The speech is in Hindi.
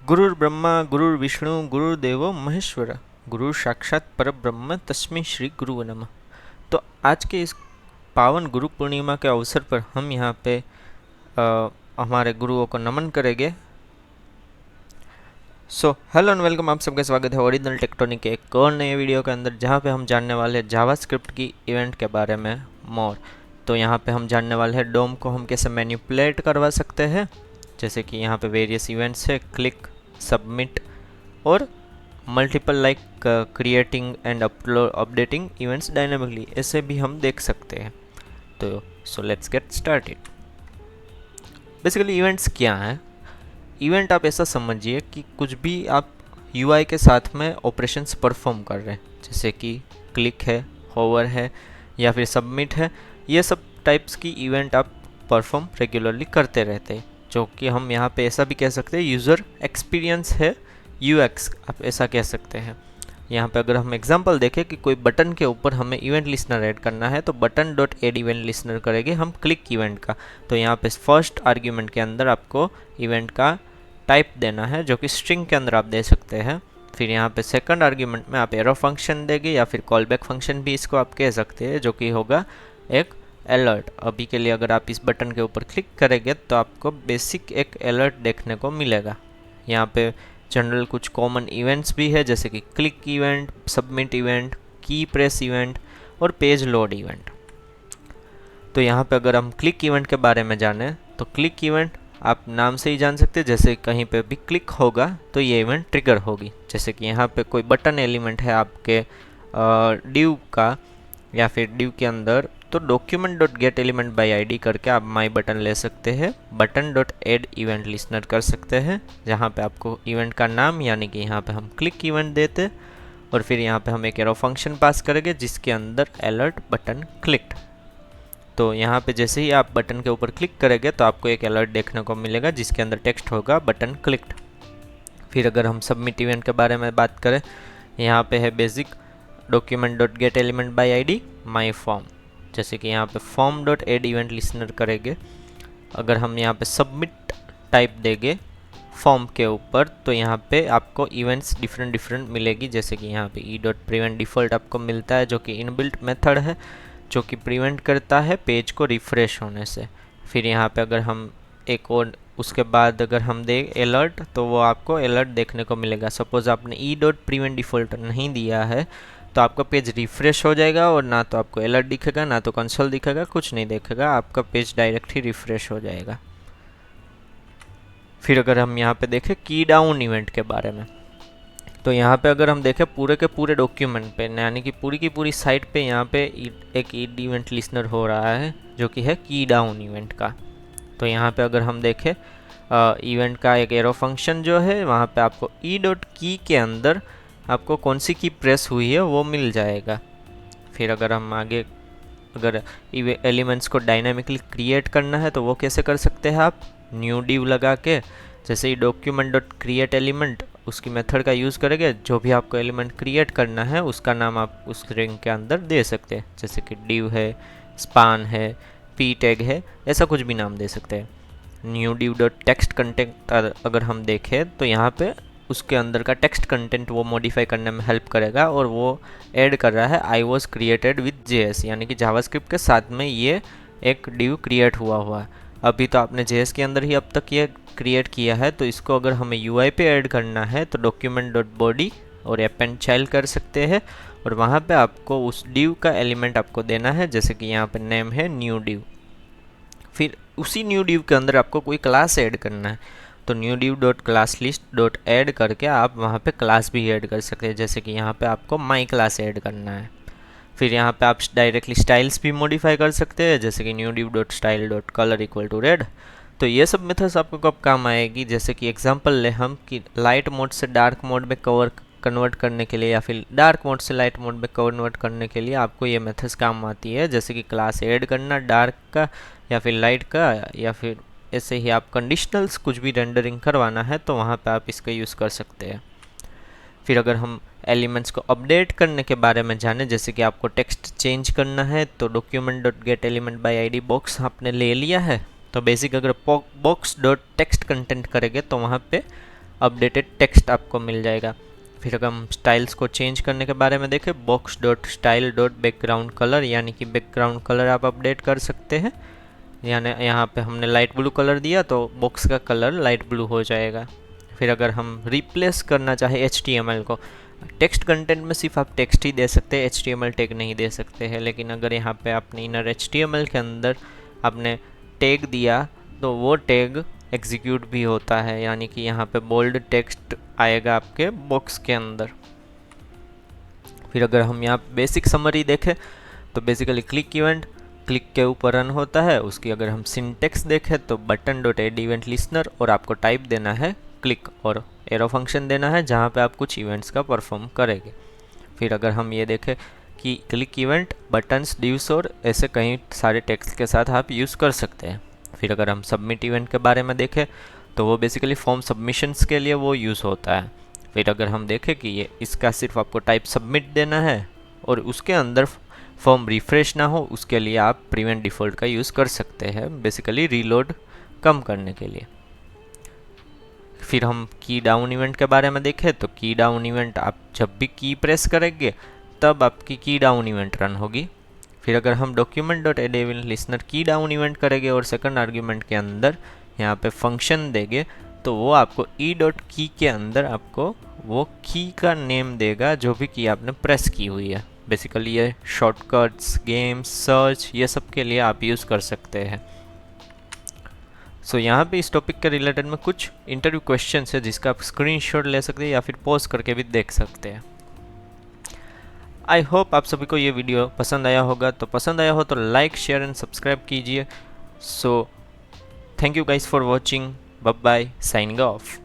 गुरुर्ब्रह्मा गुरुर्विष्णु गुरुर्देवो महेश्वर, गुरु साक्षात परब्रह्म तस्मै श्री गुरु नमः। तो आज के इस पावन गुरु पूर्णिमा के अवसर पर हम यहाँ पे हमारे गुरुओं को नमन करेंगे। हेलो एंड वेलकम, आप सबका स्वागत है ओरिजिनल टेक्टोनिक के एक और नए वीडियो के अंदर, जहाँ पे हम जानने वाले हैं जावास्क्रिप्ट की इवेंट के बारे में मोर। तो यहाँ पे हम जानने वाले हैं डोम को हम कैसे मैनिपुलेट करवा सकते हैं, जैसे कि यहाँ पे वेरियस इवेंट्स है, क्लिक, सबमिट और multiple like creating and updating events dynamically, ऐसे भी हम देख सकते हैं। तो so let's get started. Basically events क्या हैं? इवेंट आप ऐसा समझिए कि कुछ भी आप यूआई के साथ में ऑपरेशंस परफॉर्म कर रहे हैं, जैसे कि क्लिक है, होवर है या फिर सबमिट है, ये सब टाइप्स की इवेंट आप परफॉर्म रेगुलरली करते रहते हैं, जो कि हम यहाँ पे ऐसा भी कह सकते हैं यूज़र एक्सपीरियंस है, यूएक्स आप ऐसा कह सकते हैं। यहाँ पे अगर हम एग्जांपल देखें कि कोई बटन के ऊपर हमें इवेंट लिस्नर ऐड करना है, तो button dot add event listener करेंगे हम क्लिक इवेंट का। तो यहाँ पे फर्स्ट आर्ग्यूमेंट के अंदर आपको इवेंट का टाइप देना है, जो कि स्ट्रिंग के अंदर आप दे सकते हैं। फिर यहाँ पे सेकंड आर्ग्यूमेंट में आप एरो फंक्शन देंगे या फिर कॉल बैक फंक्शन भी इसको आप कह सकते हैं, जो कि होगा एक अलर्ट। अभी के लिए अगर आप इस बटन के ऊपर क्लिक करेंगे तो आपको बेसिक एक अलर्ट देखने को मिलेगा। यहाँ पे जनरल कुछ कॉमन इवेंट्स भी है, जैसे कि क्लिक इवेंट, सबमिट इवेंट, की प्रेस इवेंट और पेज लोड इवेंट। तो यहाँ पे अगर हम क्लिक इवेंट के बारे में जाने तो क्लिक इवेंट आप नाम से ही जान सकते हैं, जैसे कहीं पे भी क्लिक होगा तो ये इवेंट ट्रिगर होगी। जैसे कि यहाँ पे कोई बटन एलिमेंट है आपके डिव का या फिर डिव के अंदर, तो document dot get element by ID करके आप माई बटन ले सकते हैं, button dot add event listener कर सकते हैं, जहाँ पे आपको इवेंट का नाम यानी कि यहाँ पे हम क्लिक इवेंट देते और फिर यहाँ पे हम एक एरो फंक्शन पास करेंगे जिसके अंदर अलर्ट बटन क्लिक्ड। तो यहाँ पे जैसे ही आप बटन के ऊपर क्लिक करेंगे तो आपको एक अलर्ट देखने को मिलेगा जिसके अंदर टेक्स्ट होगा बटन क्लिक्ड। फिर अगर हम सबमिट इवेंट के बारे में बात करें, यहाँ पे है basic document dot get element by ID my form, जैसे कि यहाँ पे form dot add event listener करेंगे। अगर हम यहाँ पे सबमिट टाइप देंगे फॉर्म के ऊपर, तो यहाँ पे आपको इवेंट्स डिफरेंट मिलेगी, जैसे कि यहाँ पे ई डॉट प्रिवेंट डिफ़ॉल्ट आपको मिलता है, जो कि इनबिल्ट मेथड है, जो कि प्रिवेंट करता है पेज को रिफ़्रेश होने से। फिर यहाँ पे अगर हम एक और उसके बाद अगर हम दें अलर्ट, तो वो आपको अलर्ट देखने को मिलेगा। सपोज़ आपने ई डॉट प्रिवेंट डिफ़ॉल्ट नहीं दिया है तो आपका पेज रिफ़्रेश हो जाएगा और ना तो आपको अलर्ट दिखेगा, ना तो कंसोल दिखेगा, कुछ नहीं दिखेगा, आपका पेज डायरेक्ट ही रिफ़्रेश हो जाएगा। फिर अगर हम यहाँ पे देखें की डाउन इवेंट के बारे में, तो यहाँ पे अगर हम देखें पूरे के पूरे डॉक्यूमेंट पे, यानी कि पूरी की पूरी साइट पे यहाँ पे एक ईड इवेंट लिस्नर हो रहा है, जो कि है की डाउन इवेंट का। तो यहाँ पे अगर हम देखें इवेंट का एक एरो फंक्शन जो है, वहाँ पे आपको ई डॉट की के अंदर आपको कौन सी की प्रेस हुई है वो मिल जाएगा। फिर अगर हम आगे अगर एलिमेंट्स को डायनामिकली क्रिएट करना है तो वो कैसे कर सकते हैं आप, न्यू डिव लगा के, जैसे ही डॉक्यूमेंट डॉट क्रिएट एलिमेंट उसकी मेथड का यूज़ करेंगे, जो भी आपको एलिमेंट क्रिएट करना है उसका नाम आप उस रिंग के अंदर दे सकते हैं, जैसे कि डिव है, स्पान है, पी टैग है, ऐसा कुछ भी नाम दे सकते हैं। New div dot text content अगर हम देखें तो यहाँ पे उसके अंदर का टेक्स्ट कंटेंट वो मॉडिफाई करने में हेल्प करेगा, और वो ऐड कर रहा है I was created with JS, यानी कि जावास्क्रिप्ट के साथ में ये एक डिव क्रिएट हुआ है। अभी तो आपने जेएस के अंदर ही अब तक ये क्रिएट किया है, तो इसको अगर हमें यूआई पे ऐड करना है तो डॉक्यूमेंट डॉट बॉडी और अपेंड चाइल्ड कर सकते हैं, और वहाँ पे आपको उस डिव का एलिमेंट आपको देना है, जैसे कि यहाँ पे नेम है न्यू डिव। फिर उसी न्यू डिव के अंदर आपको कोई क्लास ऐड करना है, तो new div dot class list dot add करके आप वहाँ पे क्लास भी ऐड कर सकते हैं, जैसे कि यहाँ पे आपको माई क्लास ऐड करना है। फिर यहाँ पे आप डायरेक्टली स्टाइल्स भी मॉडिफाई कर सकते हैं, जैसे कि new div dot style dot colour equal to red. तो ये सब मेथड्स आपको कब काम आएगी, जैसे कि एग्जांपल ले हम कि लाइट मोड से डार्क मोड में कन्वर्ट करने के लिए, या फिर डार्क मोड से लाइट मोड में कन्वर्ट करने के लिए आपको ये मेथड्स काम आती है, जैसे कि क्लास ऐड करना डार्क का या फिर लाइट का, या फिर ऐसे ही आप कंडीशनल्स कुछ भी रेंडरिंग करवाना है तो वहाँ पे आप इसका यूज़ कर सकते हैं। फिर अगर हम एलिमेंट्स को अपडेट करने के बारे में जाने, जैसे कि आपको टेक्स्ट चेंज करना है, तो document dot get element by ID box आपने ले लिया है, तो बेसिक अगर बॉक्स डॉट टेक्स्ट कंटेंट करेंगे तो वहाँ पे अपडेटेड टेक्स्ट आपको मिल जाएगा। फिर अगर हम स्टाइल्स को चेंज करने के बारे में देखें, box dot style dot background colour, यानी कि बैकग्राउंड कलर आप अपडेट कर सकते हैं। यानी यहाँ पे हमने लाइट ब्लू कलर दिया तो बॉक्स का कलर लाइट ब्लू हो जाएगा। फिर अगर हम रिप्लेस करना चाहे HTML को, टेक्स्ट कंटेंट में सिर्फ आप टेक्स्ट ही दे सकते हैं, HTML टैग नहीं दे सकते हैं। लेकिन अगर यहाँ पे आपने इनर HTML के अंदर आपने टैग दिया तो वो टैग एग्जीक्यूट भी होता है, यानी कि यहाँ पे बोल्ड टेक्स्ट आएगा आपके बॉक्स के अंदर। फिर अगर हम यहाँ बेसिक समरी देखें तो बेसिकली क्लिक इवेंट क्लिक के ऊपर रन होता है। उसकी अगर हम सिंटेक्स देखें तो button dot add event listener, और आपको टाइप देना है क्लिक, और एरो फंक्शन देना है जहाँ पे आप कुछ इवेंट्स का परफॉर्म करेंगे। फिर अगर हम ये देखें कि क्लिक इवेंट बटन्स डिव्स और ऐसे कई सारे टेक्स्ट के साथ आप यूज़ कर सकते हैं। फिर अगर हम सबमिट इवेंट के बारे में देखें तो वो बेसिकली फॉर्म सबमिशंस के लिए वो यूज़ होता है। फिर अगर हम देखें कि ये इसका सिर्फ आपको टाइप सबमिट देना है और उसके अंदर फॉर्म रिफ्रेश ना हो, उसके लिए आप प्रिवेंट डिफ़ॉल्ट का यूज़ कर सकते हैं, बेसिकली रीलोड कम करने के लिए। फिर हम की डाउन इवेंट के बारे में देखें तो की डाउन इवेंट आप जब भी की प्रेस करेंगे तब आपकी की डाउन इवेंट रन होगी। फिर अगर हम document dot add event listener key down event करेंगे और सेकंड आर्ग्यूमेंट के अंदर यहाँ पे फंक्शन देंगे तो वो आपको ई डॉट की के अंदर आपको वो की का नेम देगा जो भी की आपने प्रेस की हुई है। बेसिकली ये शॉर्टकट्स, गेम्स, सर्च, ये सब के लिए आप यूज़ कर सकते हैं। सो यहाँ पे इस टॉपिक के रिलेटेड में कुछ इंटरव्यू क्वेश्चन है जिसका आप स्क्रीनशॉट ले सकते हैं या फिर पॉज करके भी देख सकते हैं। आई होप आप सभी को ये वीडियो पसंद आया होगा, तो पसंद आया हो तो लाइक, शेयर एंड सब्सक्राइब कीजिए। So thank you guys for watching, bye bye, signing of.